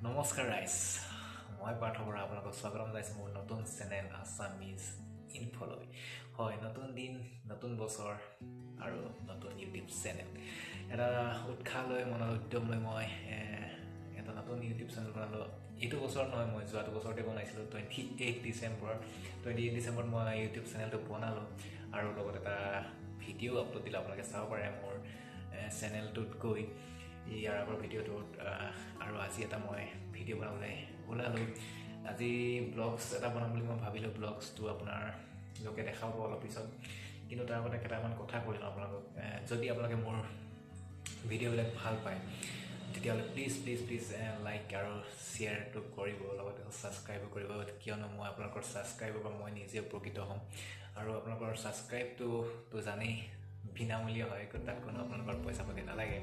নমস্কাৰ ৰাইজ মই পাৰ্থ বৰা আপোনালোকক স্বাগতম জনাইছোঁ মোৰ নতুন চেনেল আছামিজ ইনফলৈ হয় নতুন দিন নতুন বছৰ আৰু নতুন ইউটিউব চেনেল এটা উৎসাহ লৈ মনৰ উদ্যম লৈ মই এটা নতুন ইউটিউব চেনেল বনালোঁ এইটো বছৰত নহয় মই যোৱাটো বছৰতে বনাইছিলোঁ 28 ডিচেম্বৰত মই ইউটিউব চেনেলটো বনালোঁ আৰু লগত এটা ভিডিঅ' আপলোড দিলে আপোনালোকে চাব পাৰে মোৰ চেনেলটোত গৈ ইয়াৰ আগৰ ভিডিঅ'টোত আৰু আজি এটা মই ভিডিঅ' বনাবলৈ ওলালোঁ আজি ব্লগছ এটা বনাম বুলি মই ভাবিলোঁ ব্লগছটো আপোনাৰ লোকে দেখাব অলপ পিছত কিন্তু তাৰ আগতে কেইটামান কথা কৈ লওঁ আপোনালোকক যদি আপোনালোকে মোৰ ভিডিঅ'বিলাক ভাল পায় তেতিয়াহ'লে প্লিজ লাইক আৰু শ্বেয়াৰটো কৰিব লগতে ছাবস্ক্ৰাইবো কৰিব কিয়নো মই আপোনালোকৰ ছাবস্ক্ৰাইবৰ পৰা মই নিজে উপকৃত হ'ম আৰু আপোনালোকৰ ছাবস্ক্ৰাইবটোতো জানেই বিনামূলীয়া হয় তাত কোনো আপোনালোকৰ পইচা পাতি নালাগে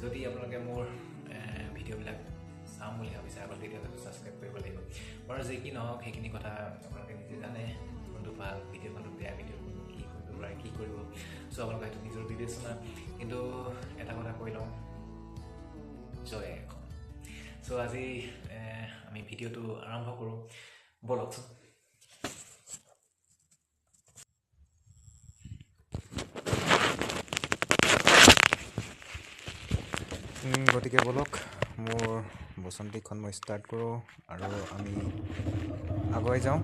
যদি আপোনালোকে মোৰ ভিডিঅ'বিলাক চাম বুলি ভাবিছে আগত তেতিয়াহ'লে ছাবস্ক্ৰাইব কৰিব লাগিব বাৰু যি কি নহওক সেইখিনি কথা আপোনালোকে নিজে জানে কোনটো ভাল ভিডিঅ' কোনটো বেয়া ভিডিঅ' কি কৰিব চ' আপোনালোকে সেইটো নিজৰ বিবেচনা কিন্তু এটা কথা কৈ লওঁ জয় এখন চ' আজি আমি ভিডিঅ'টো আৰম্ভ কৰোঁ বলকচোন গতিকে বলক মোৰ বসন্তীখন মই ষ্টাৰ্ট কৰোঁ আৰু আমি আগুৱাই যাওঁ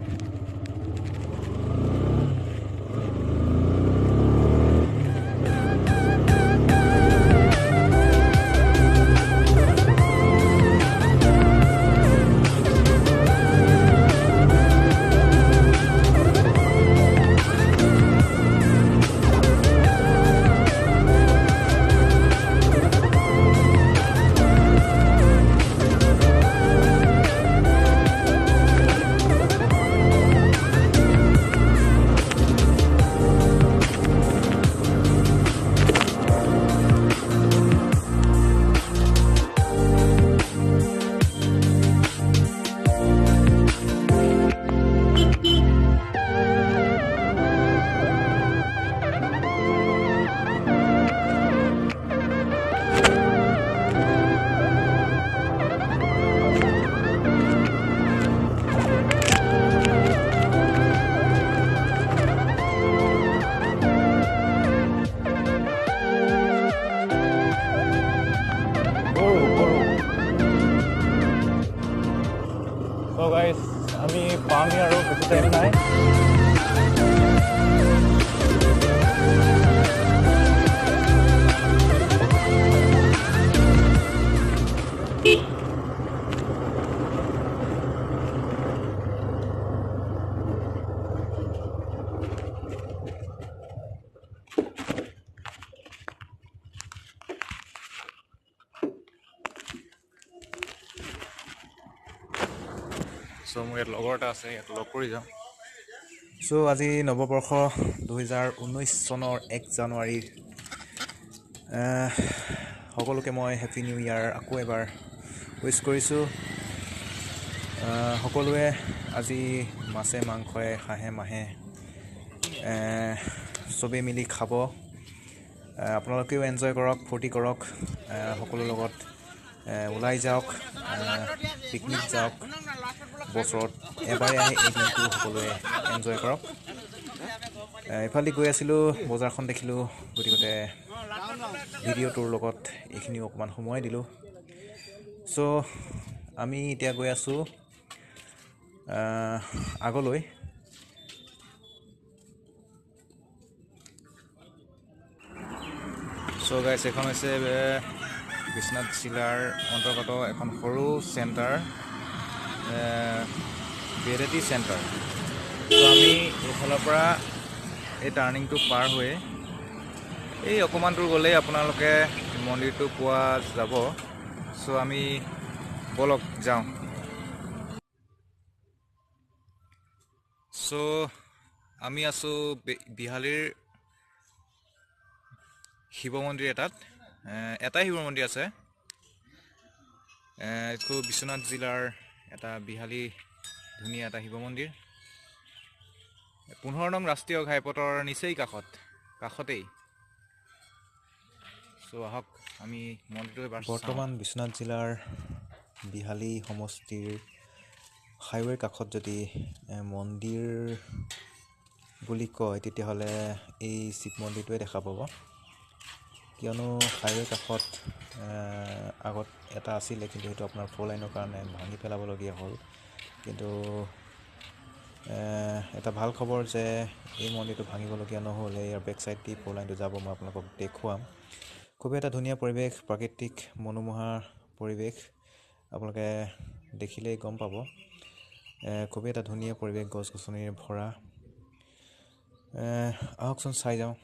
So guys, আমি পামহি আৰু বেছি টাইম নাই চ' মোৰ ইয়াত লগৰ এটা আছে ইয়াত লগ কৰি যাওঁ চ' আজি নৱবৰ্ষ 2019 চনৰ 1 জানুৱাৰীৰ সকলোকে মই হেপী নিউ ইয়াৰ আকৌ এবাৰ উইছ কৰিছোঁ সকলোৱে আজি মাছে মাংসই হাঁহে মাহে চবেই মিলি খাব আপোনালোকেও এনজয় কৰক ফূৰ্তি কৰক সকলোৰ লগত ওলাই যাওক পিকনিক যাওক বছৰত এবাৰে আহে এই দিনটো সকলোৱে এনজয় কৰক এইফালে গৈ আছিলোঁ বজাৰখন দেখিলোঁ গতিকে ভিডিঅ'টোৰ লগত এইখিনিও অকণমান সময় দিলোঁ চ' আমি এতিয়া গৈ আছোঁ আগলৈ চ' গাইছ এখন হৈছে বিশ্বনাথ জিলাৰ অন্তৰ্গত এখন সৰু চেণ্টাৰ ভেৰাইটি চেণ্টাৰ চ' আমি এইফালৰ পৰা এই টাৰ্ণিংটো পাৰ হৈ এই অকণমান দূৰ গ'লেই আপোনালোকে মন্দিৰটো পোৱা যাব চ' আমি বলক যাওঁ চ' আমি আছোঁ বিহালীৰ শিৱ মন্দিৰ এটাই শিৱ মন্দিৰ আছে এইটো বিশ্বনাথ জিলাৰ এটা বিহালী ধুনীয়া এটা শিৱ মন্দিৰ 15 নং ৰাষ্ট্ৰীয় ঘাইপথৰ নিচেই কাষতেই চ' আহক আমি মন্দিৰটো বৰ্তমান বিশ্বনাথ জিলাৰ বিহালী সমষ্টিৰ হাইৱেৰ কাষত যদি মন্দিৰ বুলি কয় তেতিয়াহ'লে এই শিৱ মন্দিৰটোৱে দেখা পাব, কিয়নো হাইৱেৰ কাষত আগত এটা আছিলে, কিন্তু সেইটো আপোনাৰ 4 লাইনৰ কাৰণে ভাঙি পেলাবলগীয়া হ'ল। কিন্তু এটা ভাল খবৰ যে এই মন্দিৰটো ভাঙিবলগীয়া নহ'ল। ইয়াৰ বেক চাইড দি 4 লাইনটো যাব, মই আপোনালোকক দেখুৱাম। খুবেই এটা ধুনীয়া পৰিৱেশ, প্ৰাকৃতিক মনোমোহা পৰিৱেশ, আপোনালোকে দেখিলেই গম পাব। খুবেই এটা ধুনীয়া পৰিৱেশ, গছ গছনিৰে ভৰা। আহকচোন চাই যাওঁ।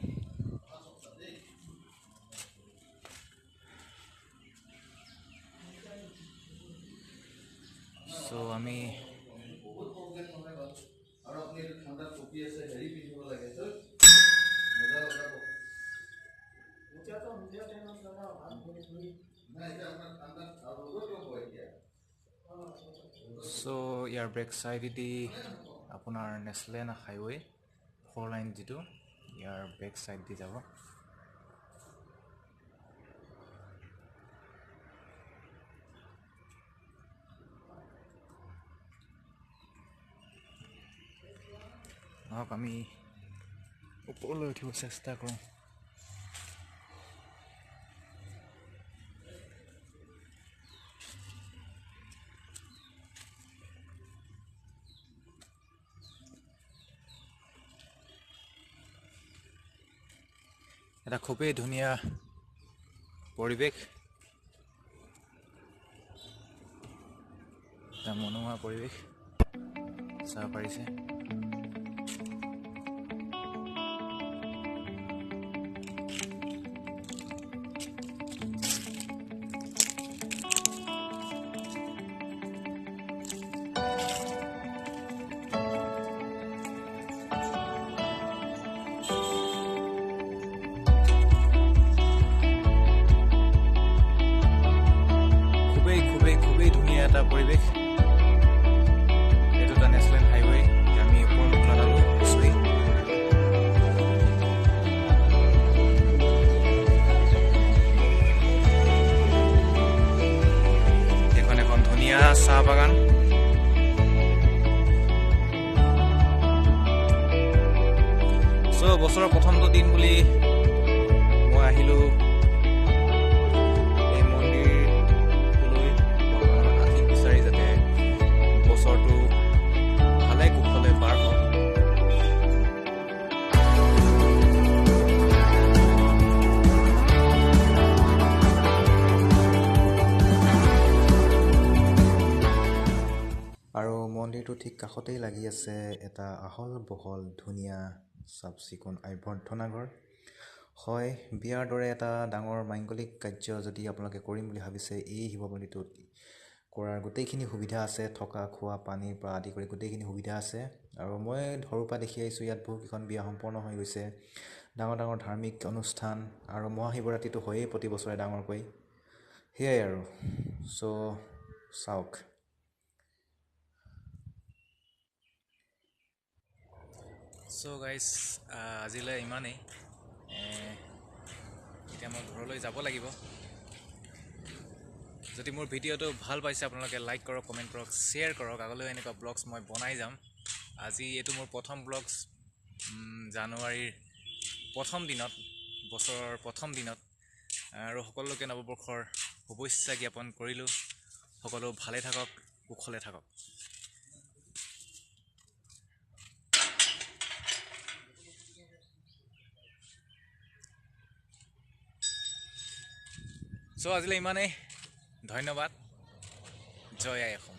চ' আমি ইয়াৰ বেক চাইডেদি আপোনাৰ নেশ্যনেল হাইৱে 4 লাইন যিটো, ইয়াৰ বেক চাইড দি যাব। আহক আমি ওপৰলৈ উঠিব চেষ্টা কৰোঁ। এটা খুবেই ধুনীয়া পৰিৱেশ, এটা মনোমোহা পৰিৱেশ চাব পাৰিছে। খুবেই ধুনীয়া এটা পৰিৱেশ। এইটো এটা নেশ্যনেল হাইৱে, আমি ওপৰত নালালো চুই। এখন ধুনীয়া চাহ বাগান। চ' বছৰৰ প্ৰথমটো দিন বুলি মই আহিলোঁ এই মন্দিৰলৈ, আশীষ বিচাৰি যাতে বছৰটো ভালে কুশলে পাৰ হওক। আৰু মন্দিৰটো ঠিক কাষতেই লাগি আছে এটা আহল বহল ধুনীয়া চাফ চিকুণ আভ্যৰ্থনাঘৰ। হয়, বিয়াৰ দৰে এটা ডাঙৰ মাংগলিক কাৰ্য যদি আপোনালোকে কৰিম বুলি ভাবিছে, এই শিৱ মন্দিৰটোত কৰাৰ গোটেইখিনি সুবিধা আছে। থকা খোৱা পানীৰ পৰা আদি কৰি গোটেইখিনি সুবিধা আছে। আৰু মই সৰুৰ পৰা দেখি আহিছোঁ, ইয়াত বহুকেইখন বিয়া সম্পন্ন হৈ গৈছে, ডাঙৰ ডাঙৰ ধাৰ্মিক অনুষ্ঠান, আৰু মহাশিৱৰাত্ৰিটো হয়েই প্ৰতি বছৰে ডাঙৰকৈ। সেয়াই আৰু। চ' চাওক। চ' গাইজ, আজিলৈ ইমানেই। এতিয়া মই ঘৰলৈ যাব লাগিব। যদি মোৰ ভিডিঅ'টো ভাল পাইছে আপোনালোকে লাইক কৰক, কমেণ্ট কৰক, শ্বেয়াৰ কৰক। আগলৈ এনেকুৱা ব্লগছ মই বনাই যাম। আজি এইটো মোৰ প্ৰথম ব্লগছ, জানুৱাৰীৰ প্ৰথম দিনত, বছৰৰ প্ৰথম দিনত, আৰু সকলোকে নৱবৰ্ষৰ শুভেচ্ছা জ্ঞাপন কৰিলোঁ। সকলো ভালে থাকক, কুশলে থাকক। চ' আজিলৈ ইমানেই। ধন্যবাদ। জয় আই অসম।